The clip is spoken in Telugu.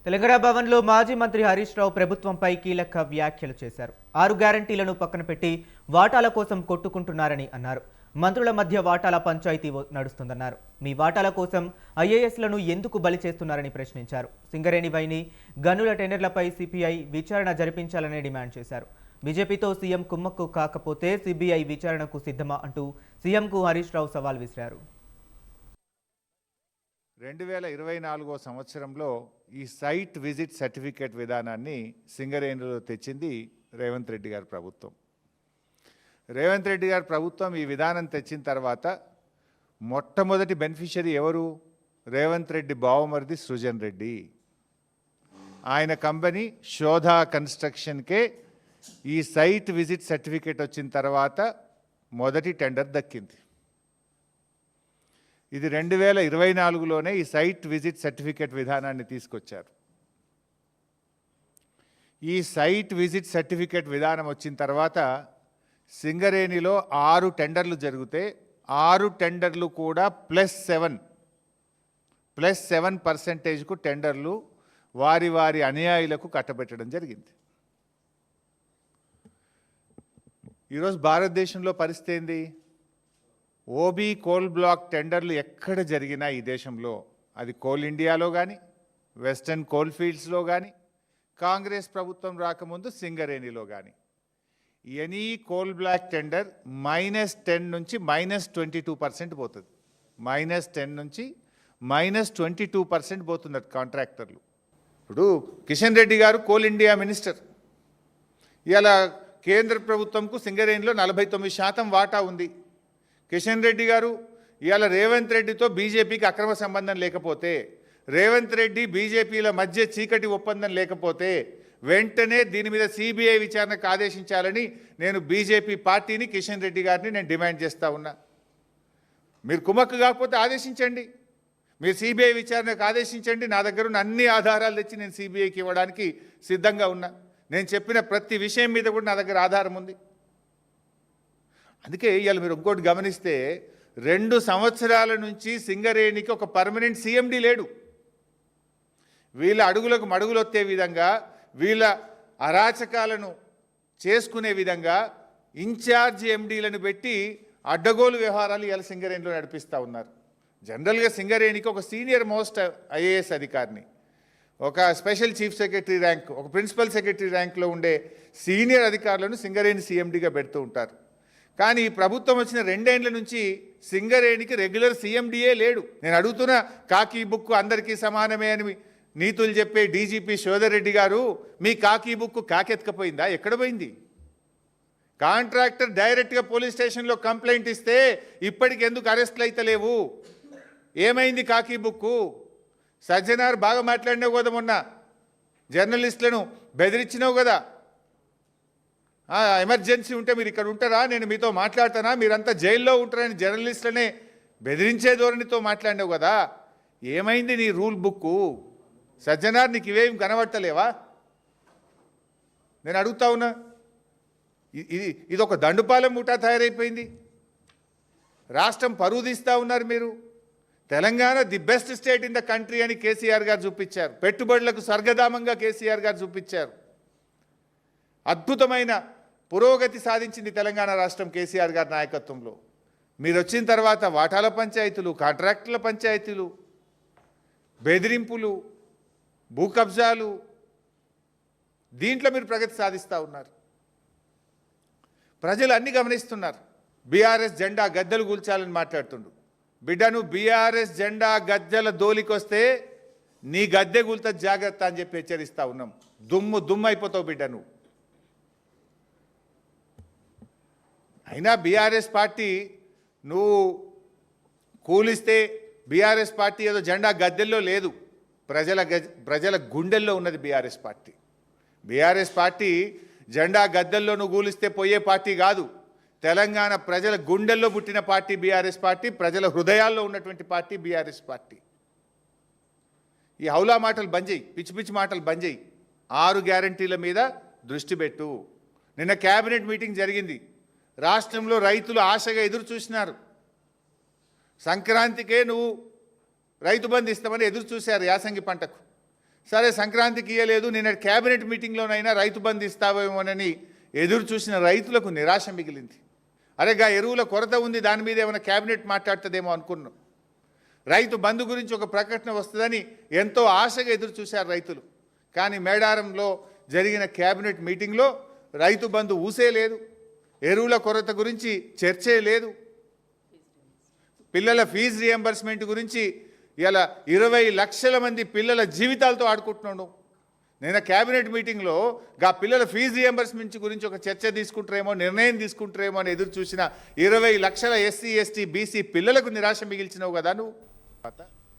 తెలంగాణ భవన్లో మాజీ మంత్రి హరీష్ రావు ప్రభుత్వంపై కీలక వ్యాఖ్యలు చేశారు. 6 గ్యారంటీలను పక్కన పెట్టి వాటాల కోసం కొట్టుకుంటున్నారని అన్నారు. మంత్రుల మధ్య వాటాల పంచాయతీ నడుస్తుందన్నారు. మీ వాటాల కోసం ఐఏఎస్లను ఎందుకు బలి చేస్తున్నారని ప్రశ్నించారు. సింగరేణి వైని గనుల టెండర్లపై సిపిఐ విచారణ జరిపించాలని డిమాండ్ చేశారు. బీజేపీతో సీఎం కుమ్మక్కు కాకపోతే సిబిఐ విచారణకు సిద్ధమా అంటూ సీఎంకు హరీష్ రావు సవాల్ విసిరారు. 2024 సంవత్సరంలో ఈ సైట్ విజిట్ సర్టిఫికేట్ విధానాన్ని సింగరేణిలో తెచ్చింది రేవంత్ రెడ్డి గారి ప్రభుత్వం. రేవంత్ రెడ్డి గారి ప్రభుత్వం ఈ విధానం తెచ్చిన తర్వాత మొట్టమొదటి బెనిఫిషరీ ఎవరు? రేవంత్ రెడ్డి బావమరిది సృజన్ రెడ్డి. ఆయన కంపెనీ శోధా కన్స్ట్రక్షన్కే ఈ సైట్ విజిట్ సర్టిఫికేట్ వచ్చిన తర్వాత మొదటి టెండర్ దక్కింది. ఇది 2024లోనే ఈ సైట్ విజిట్ సర్టిఫికేట్ విధానాన్ని తీసుకొచ్చారు. ఈ సైట్ విజిట్ సర్టిఫికేట్ విధానం వచ్చిన తర్వాత సింగరేణిలో 6 టెండర్లు జరిగితే 6 టెండర్లు కూడా +7% టెండర్లు వారి వారి అనుయాయులకు కట్టబెట్టడం జరిగింది. ఈరోజు భారతదేశంలో పరిస్థితి ఏంది? ఓబీ కోల్ బ్లాక్ టెండర్లు ఎక్కడ జరిగినా ఈ దేశంలో, అది కోల్ ఇండియాలో కానీ వెస్టర్న్ కోల్ ఫీల్డ్స్లో కానీ కాంగ్రెస్ ప్రభుత్వం రాకముందు సింగరేణిలో కానీ ఎనీ కోల్ బ్లాక్ టెండర్ -10 నుంచి -22% పోతుంది. -10 నుంచి -22% పోతున్నారు కాంట్రాక్టర్లు. ఇప్పుడు కిషన్ రెడ్డి గారు కోల్ ఇండియా మినిస్టర్. ఇవాళ కేంద్ర ప్రభుత్వంకు సింగరేణిలో 49% వాటా ఉంది. కిషన్ రెడ్డి గారు ఇవాళ రేవంత్ రెడ్డితో బీజేపీకి అక్రమ సంబంధం లేకపోతే, రేవంత్ రెడ్డి బీజేపీల మధ్య చీకటి ఒప్పందం లేకపోతే వెంటనే దీని మీద సిబిఐ విచారణకు ఆదేశించాలని నేను బీజేపీ పార్టీని, కిషన్ రెడ్డి గారిని నేను డిమాండ్ చేస్తూ ఉన్నా. మీరు కుమ్మక్కు కాకపోతే ఆదేశించండి, మీరు సిబిఐ విచారణకు ఆదేశించండి. నా దగ్గర ఉన్న అన్ని ఆధారాలు తెచ్చి నేను సిబిఐకి ఇవ్వడానికి సిద్ధంగా ఉన్నా. నేను చెప్పిన ప్రతి విషయం మీద కూడా నా దగ్గర ఆధారం ఉంది. అందుకే ఇవాళ మీరు ఇంకోటి గమనిస్తే 2 సంవత్సరాల నుంచి సింగరేణికి ఒక పర్మనెంట్ సిఎండి లేడు. వీళ్ళ అడుగులకు మడుగులొత్తే విధంగా, వీళ్ళ అరాచకాలను చేసుకునే విధంగా ఇన్ఛార్జ్ ఎండీలను పెట్టి అడ్డగోలు వ్యవహారాలు ఇవాళ సింగరేణిలో నడిపిస్తూ ఉన్నారు. జనరల్గా సింగరేణికి ఒక సీనియర్ మోస్ట్ ఐఏఎస్ అధికారిని, ఒక స్పెషల్ చీఫ్ సెక్రటరీ ర్యాంక్, ఒక ప్రిన్సిపల్ సెక్రటరీ ర్యాంక్లో ఉండే సీనియర్ అధికారులను సింగరేణి సీఎండీగా పెడుతూ ఉంటారు. కానీ ఈ ప్రభుత్వం వచ్చిన 2 ఏళ్ల నుంచి సింగరేణికి రెగ్యులర్ సీఎండీఏ లేడు. నేను అడుగుతున్న కాకి బుక్ అందరికీ సమానమే అని నీతులు చెప్పే డీజీపీ శోధర్ రెడ్డి గారు, మీ కాకి బుక్ కాకెత్తుకపోయిందా? ఎక్కడ పోయింది? కాంట్రాక్టర్ డైరెక్ట్గా పోలీస్ స్టేషన్లో కంప్లైంట్ ఇస్తే ఇప్పటికి ఎందుకు అరెస్ట్లు అయితే లేవు? ఏమైంది కాకి బుక్కు? సజ్జనార్ బాగా మాట్లాడినావు కదా, మొన్న జర్నలిస్టులను బెదిరించినావు కదా. ఎమర్జెన్సీ ఉంటే మీరు ఇక్కడ ఉంటారా, నేను మీతో మాట్లాడతానా, మీరంతా జైల్లో ఉంటారని జర్నలిస్టులనే బెదిరించే ధోరణితో మాట్లాడినావు కదా. ఏమైంది నీ రూల్ బుక్కు? సజ్జనార్, నీకు ఇవేం కనబడతలేవా? నేను అడుగుతా ఉన్నా. ఇది ఒక దండుపాలెం ముఠా తయారైపోయింది. రాష్ట్రం పరువు తీస్తూ ఉన్నారు మీరు. Telangana the best state in the country అని కేసీఆర్ గారు చూపించారు. పెట్టుబడులకు స్వర్గధామంగా కేసీఆర్ గారు చూపించారు. అద్భుతమైన పురోగతి సాధించింది తెలంగాణ రాష్ట్రం కేసీఆర్ గారి నాయకత్వంలో. మీరు వచ్చిన తర్వాత వాటాల పంచాయతీలు, కాంట్రాక్టుల పంచాయతీలు, బెదిరింపులు, భూ కబ్జాలు, దీంట్లో మీరు ప్రగతి సాధిస్తూ ఉన్నారు. ప్రజలు అన్నీ గమనిస్తున్నారు. బీఆర్ఎస్ జెండా గద్దెలు కూల్చాలని మాట్లాడుతుండు. బిడ్డను బీఆర్ఎస్ జెండా గద్దెల దోలికొస్తే నీ గద్దె కూల్త జాగ్రత్త అని చెప్పి హెచ్చరిస్తూ ఉన్నాం. దుమ్ము అయిపోతావు బిడ్డ నువ్వు. అయినా బీఆర్ఎస్ పార్టీ నువ్వు కూలిస్తే బీఆర్ఎస్ పార్టీ ఏదో జెండా గద్దెల్లో లేదు, ప్రజల గుండెల్లో ఉన్నది బీఆర్ఎస్ పార్టీ. బీఆర్ఎస్ పార్టీ జెండా గద్దెల్లో నువ్వు కూలిస్తే పోయే పార్టీ కాదు. తెలంగాణ ప్రజల గుండెల్లో పుట్టిన పార్టీ బీఆర్ఎస్ పార్టీ, ప్రజల హృదయాల్లో ఉన్నటువంటి పార్టీ బీఆర్ఎస్ పార్టీ. ఈ హౌలా మాటలు బంద్ చేయి, పిచ్చి మాటలు బంద్ చేయి. 6 గ్యారంటీల మీద దృష్టి పెట్టు. నిన్న క్యాబినెట్ మీటింగ్ జరిగింది. రాష్ట్రంలో రైతులు ఆశగా ఎదురు చూసినారు. సంక్రాంతికే నువ్వు రైతు బంధు ఇస్తామని ఎదురు చూశారు యాసంగి పంటకు. సరే సంక్రాంతికి ఇయ్యలేదు, నిన్న క్యాబినెట్ మీటింగ్లోనైనా రైతు బంధు ఇస్తావేమోనని ఎదురు చూసిన రైతులకు నిరాశ మిగిలింది. అరేగా ఎరువుల కొరత ఉంది, దాని మీద ఏమైనా క్యాబినెట్ మాట్లాడుతుందేమో అనుకున్నాం. రైతు బంధు గురించి ఒక ప్రకటన వస్తుందని ఎంతో ఆశగా ఎదురు చూశారు రైతులు. కానీ మేడారంలో జరిగిన క్యాబినెట్ మీటింగ్లో రైతు బంధు ఊసే లేదు, ఎరువుల కొరత గురించి చర్చే లేదు, పిల్లల ఫీజు రియంబర్స్మెంట్ గురించి ఇలా 20 లక్షల మంది పిల్లల జీవితాలతో ఆడుకుంటున్నాడు. నేను క్యాబినెట్ మీటింగ్లో గా పిల్లల ఫీజు రియంబర్స్మెంట్ గురించి ఒక చర్చ తీసుకుంటారేమో, నిర్ణయం తీసుకుంటారేమో అని ఎదురు చూసిన 20 లక్షల ఎస్సీ ఎస్టీ బీసీ పిల్లలకు నిరాశ మిగిల్చినావు కదా నువ్వు.